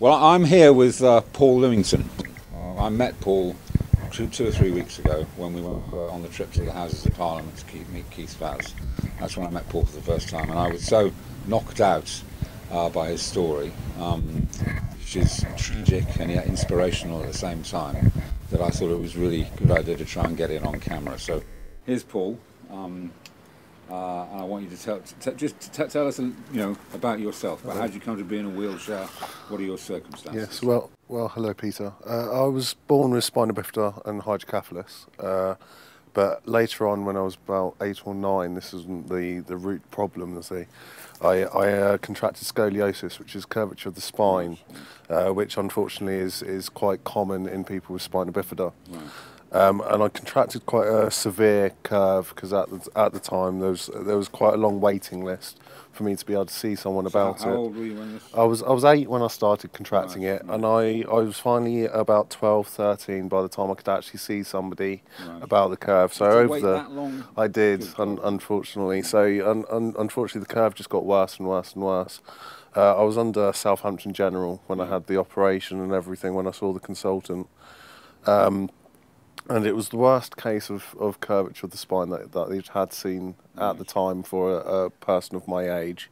Well, I'm here with Paul Lewington. I met Paul two or 3 weeks ago when we went on the trip to the Houses of Parliament to meet Keith Vaz. That's when I met Paul for the first time, and I was so knocked out by his story, which is tragic and yet inspirational at the same time, that I thought it was really a good idea to try and get in on camera. So here's Paul. And I want you to tell us, about yourself. How did you come to be in a wheelchair? What are your circumstances? Yes, well, hello, Peter. I was born with spina bifida and hydrocephalus, but later on, when I was about 8 or 9, this isn't the root problem. I contracted scoliosis, which is curvature of the spine, which unfortunately is quite common in people with spina bifida. Right. And I contracted quite a severe curve because at the time there was quite a long waiting list for me to be able to see someone about it. How old were you when this? I was 8 when I started contracting it, and I was finally about 12, 13 by the time I could actually see somebody about the curve. So Did you wait that long? I did, unfortunately. So unfortunately, the curve just got worse and worse and worse. I was under Southampton General when I had the operation and everything. When I saw the consultant. And it was the worst case of curvature of the spine that they'd had seen at the time for a person of my age.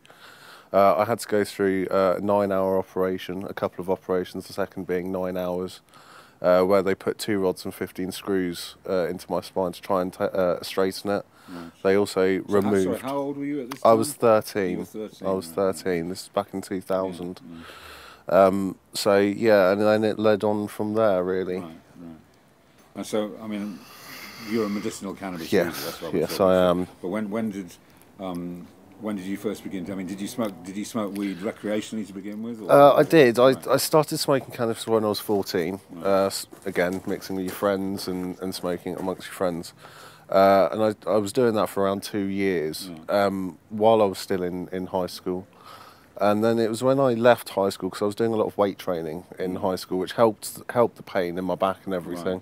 I had to go through a 9-hour operation, a couple of operations, the second being 9 hours, where they put 2 rods and 15 screws into my spine to try and straighten it. Right. They also removed... Sorry, how old were you at this time? I was 13. You were 13. I was 13. This is back in 2000. Yeah. So, yeah, and then it led on from there, really. Right. And so, I mean, you're a medicinal cannabis user. That's what Yes, I am. But when did you first begin? Did you smoke weed recreationally to begin with? I did. I started smoking cannabis when I was 14. Right. Again, mixing with your friends and smoking amongst your friends. And I was doing that for around 2 years while I was still in high school. And then it was when I left high school, because I was doing a lot of weight training in high school, which helped the pain in my back and everything,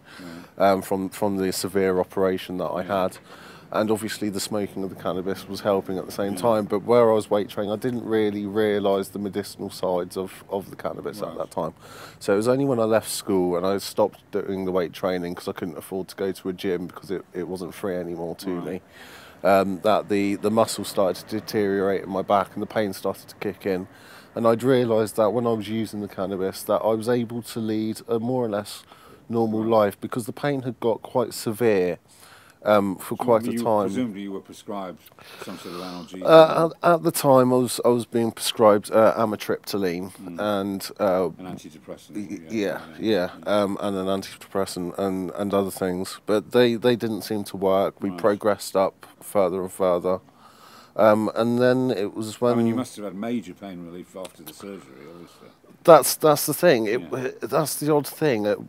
from the severe operation that I had. And obviously the smoking of the cannabis was helping at the same time. But where I was weight training, I didn't really realise the medicinal sides of the cannabis at that time. So it was only when I left school and I stopped doing the weight training because I couldn't afford to go to a gym because it wasn't free anymore to me. That the muscles started to deteriorate in my back and the pain started to kick in. And I'd realised that when I was using the cannabis that I was able to lead a more or less normal life because the pain had got quite severe for quite a time. Presumably you were prescribed some sort of analgesic? At the time I was being prescribed amitriptyline and... an antidepressant. And an antidepressant and other things. But they didn't seem to work. We progressed up further and further. And then it was when... I mean, you must have had major pain relief after the surgery, obviously. That's the thing. That's the odd thing.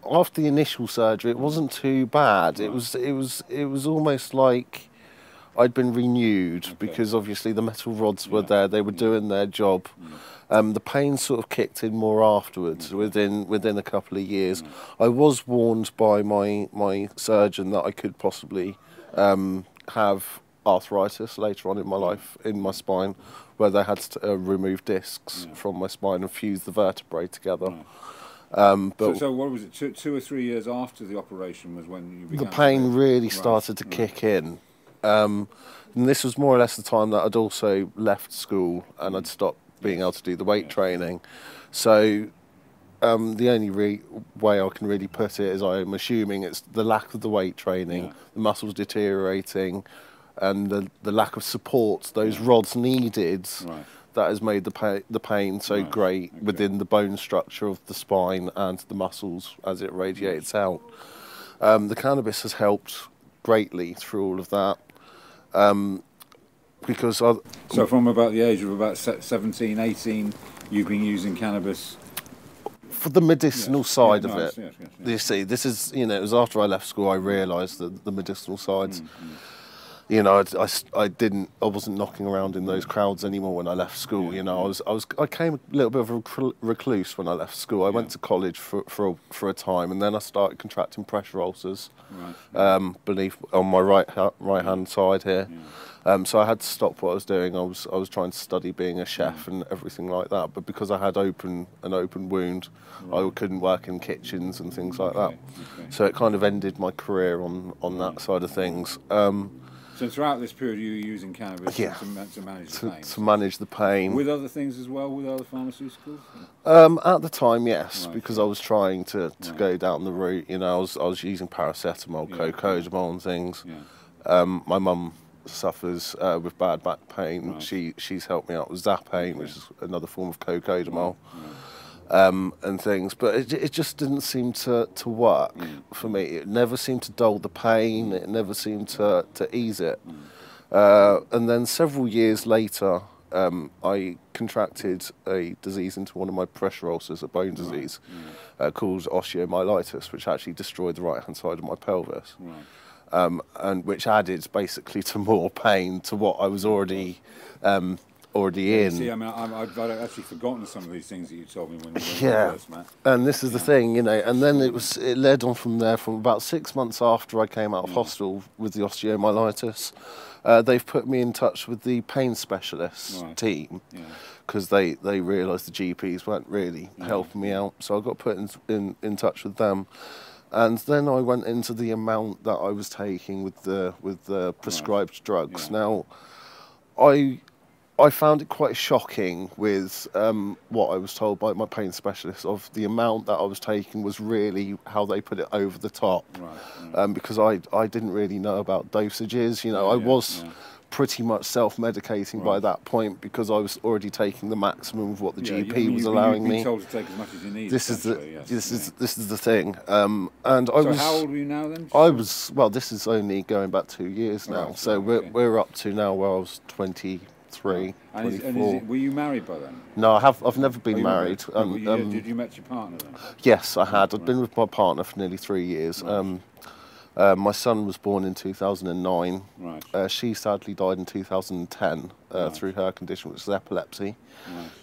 After the initial surgery, it wasn't too bad. Right. It was almost like I'd been renewed because obviously the metal rods were there. They were doing their job. The pain sort of kicked in more afterwards. Within a couple of years, I was warned by my surgeon that I could possibly have arthritis later on in my life in my spine, where they had to remove discs from my spine and fuse the vertebrae together. But so what was it? 2 or 3 years after the operation was when you began the pain really started to kick in. And this was more or less the time that I'd also left school and I'd stopped being able to do the weight training. So the only way I can really put it is I'm assuming it's the lack of the weight training, the muscles deteriorating, and the lack of support those rods needed. That has made the pain so great within the bone structure of the spine and the muscles as it radiates out. The cannabis has helped greatly through all of that. Because so from about the age of about 17, 18, you've been using cannabis? For the medicinal side of it. You see, this is, it was after I left school I realised the medicinal sides. You know, I wasn't knocking around in those crowds anymore when I left school. Yeah, You know, I came a little bit of a recluse when I left school. I went to college for a time, and then I started contracting pressure ulcers, beneath on my right hand side here. So I had to stop what I was doing. I was trying to study being a chef and everything like that. But because I had an open wound, I couldn't work in kitchens and things like that. So it kind of ended my career on that side of things. So throughout this period, you were using cannabis to manage the pain? To manage the pain. With other things as well, with other pharmaceuticals? At the time, yes, because I was trying to go down the route. You know, I was using paracetamol, cocodamol and things. My mum suffers with bad back pain. She's helped me out with Zapane, which is another form of cocodamol. And things, but it just didn't seem to work for me. It never seemed to dull the pain. It never seemed to ease it. And then several years later, I contracted a disease into one of my pressure ulcers, a bone disease, called osteomyelitis, which actually destroyed the right-hand side of my pelvis, and which added basically to more pain to what I was already in. See, I mean, I've actually forgotten some of these things that you told me when you were first met. And this is the thing, you know, and then it led on from there. From about 6 months after I came out of hospital with the osteomyelitis, they've put me in touch with the pain specialist team, because they realised the GPs weren't really helping me out. So I got put in touch with them. And then I went into the amount that I was taking with the prescribed drugs. Now, I found it quite shocking with what I was told by my pain specialist of the amount that I was taking was really how they put it over the top. Because I didn't really know about dosages. You know, I was pretty much self-medicating by that point because I was already taking the maximum of what the GP was allowing me. You've been told to take as much as you need. This is the thing. And I was. So how old were you now then? This is only going back 2 years now. So we're up to now where I was 23. 24. Were you married by then? No, I've never been married. Did you met your partner then? Yes, I had. I'd been with my partner for nearly 3 years. My son was born in 2009. She sadly died in 2010 through her condition, which was epilepsy.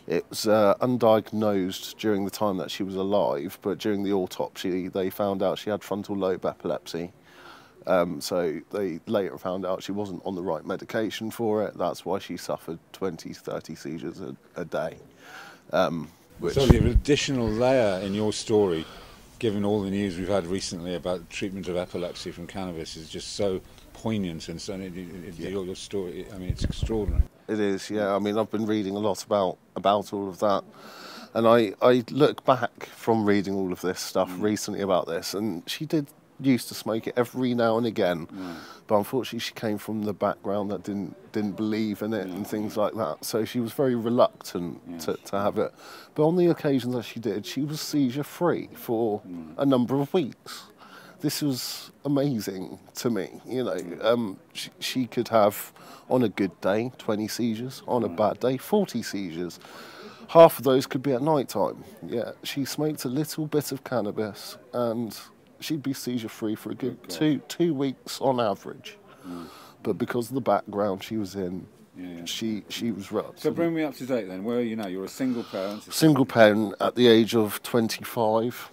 It was undiagnosed during the time that she was alive, but during the autopsy they found out she had frontal lobe epilepsy. So they later found out she wasn't on the right medication for it. That's why she suffered 20 to 30 seizures a day. So the additional layer in your story, given all the news we've had recently about the treatment of epilepsy from cannabis, is just so poignant, and so your story, I mean, it's extraordinary. It is, yeah. I mean, I've been reading a lot about all of that. And I look back from reading all of this stuff recently about this, and she used to smoke it every now and again, but unfortunately she came from the background that didn't believe in it and things like that, so she was very reluctant to have it. But on the occasions that she did, she was seizure free for a number of weeks. This was amazing to me, you know. She could have, on a good day, 20 seizures, on a bad day 40 seizures. Half of those could be at night time. Yeah, she smoked a little bit of cannabis and she'd be seizure-free for a good two weeks on average. But because of the background she was in, she was rough. So bring me up to date then. Where are you now? You're a single parent? Single parent at the age of 25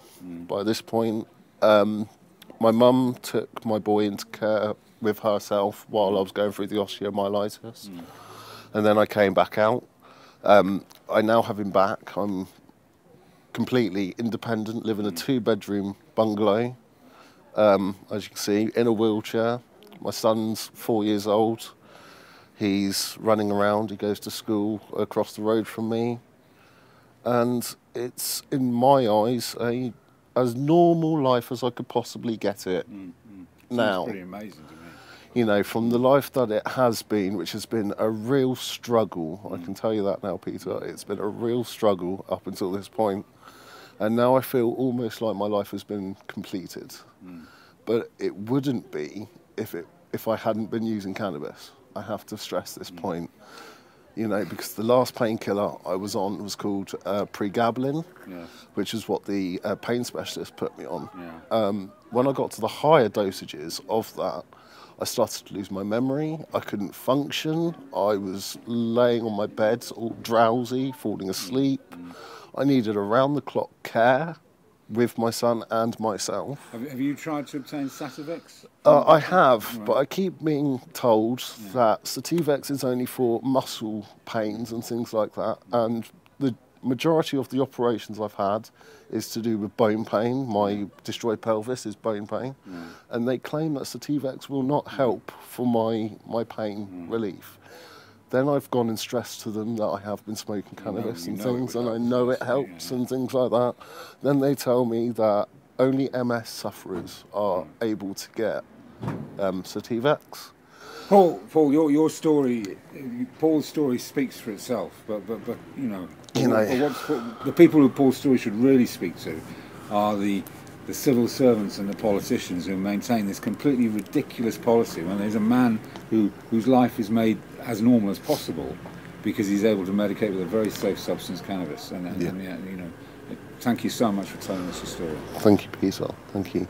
by this point. My mum took my boy into care with herself while I was going through the osteomyelitis. And then I came back out. I now have him back. I'm completely independent, live in a 2-bedroom bungalow, as you can see, in a wheelchair. My son's 4 years old. He's running around, he goes to school across the road from me. And it's, in my eyes, as normal life as I could possibly get it now. It's pretty amazing to me. You know, from the life that it has been, which has been a real struggle, I can tell you that now, Peter, it's been a real struggle up until this point. And now I feel almost like my life has been completed. But it wouldn't be if I hadn't been using cannabis. I have to stress this point. You know, because the last painkiller I was on was called pregabalin, which is what the pain specialist put me on. When I got to the higher dosages of that, I started to lose my memory. I couldn't function. I was laying on my bed, all drowsy, falling asleep. I needed around-the-clock care with my son and myself. Have you tried to obtain Sativex? I have, Right. but I keep being told that Sativex is only for muscle pains and things like that, and the majority of the operations I've had is to do with bone pain. My destroyed pelvis is bone pain, and they claim that Sativex will not help for my pain relief. Then I've gone and stressed to them that I have been smoking cannabis and things, and I know it helps and things like that. Then they tell me that only MS sufferers are able to get Sativex. Paul, your story, Paul's story speaks for itself. But the people who Paul's story should really speak to are the civil servants and the politicians who maintain this completely ridiculous policy when there's a man whose life is made as normal as possible because he's able to medicate with a very safe substance, cannabis. And thank you so much for telling us your story. Thank you, Peter. Thank you.